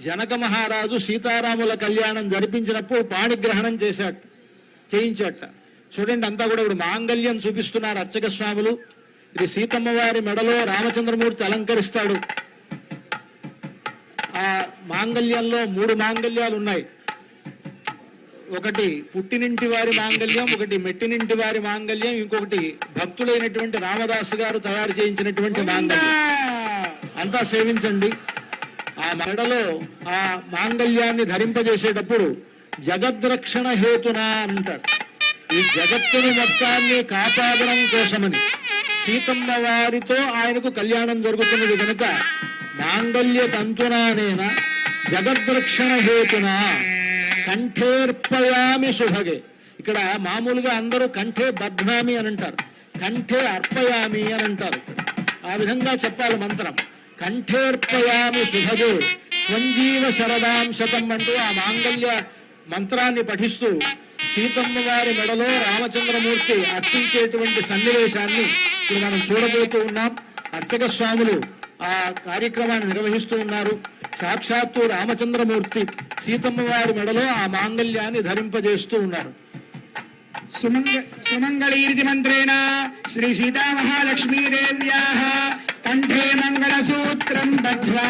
జనక మహారాజు సీతారాముల కళ్యాణం జరిపించినప్పుడు పాణిగ్రహణం చేయించాట. చూడండి, అంతా కూడా ఇప్పుడు మాంగళ్యం చూపిస్తున్నారు అర్చక స్వాములు. ఇది సీతమ్మ వారి మెడలో రామచంద్రమూర్తి అలంకరిస్తాడు. ఆ మాంగళ్యంలో 3 మాంగళ్యాలు ఉన్నాయి. ఒకటి పుట్టినింటి వారి మాంగళ్యం, ఒకటి మెట్టినింటి వారి మాంగళ్యం, ఇంకొకటి భక్తులైనటువంటి రామదాసు గారు తయారు చేయించినటువంటి మాంగళ్యం. అంతా సేవించండి. ఆ మెడలో ఆ మాంగళ్యాన్ని ధరింపజేసేటప్పుడు జగద్రక్షణ హేతునా అంటారు. ఈ జగత్తుని మొత్తాన్ని కాపాడడం కోసమని సీతమ్మ వారితో ఆయనకు కళ్యాణం జరుగుతున్నది కనుక మాంగళ్య తంతునానేన జగద్రక్షణ హేతునా కంఠేర్పయామి శుభగే. ఇక్కడ మామూలుగా అందరూ కంఠే బధ్నామి అని అంటారు, కంఠే అర్పయామి అని అంటారు. ఆ విధంగా చెప్పాలి మంత్రం. కంఠేర్పయామి శుభగే త్వంజీవ శరదాం శతం అంటూ ఆ మాంగళ్య మంత్రాన్ని పఠిస్తూ సీతమ్మ వారి మెడలో రామచంద్రమూర్తి అర్పించేటువంటి సన్నివేశాన్ని ఇప్పుడు మనం చూడబోతూ ఉన్నాం. అర్చక స్వాములు ఆ కార్యక్రమాన్ని నిర్వహిస్తూ ఉన్నారు. సాక్షాత్తు రామచంద్రమూర్తి సీతమ్మ వారి మెడలో ఆ మాంగళ్యాన్ని ధరింపజేస్తూ ఉన్నారు. సుమంగళీర్తి మంత్రేణ శ్రీ సీతా మహాలక్ష్మీదేవ్యాః కంఠే మంగళసూత్రం బధ్వా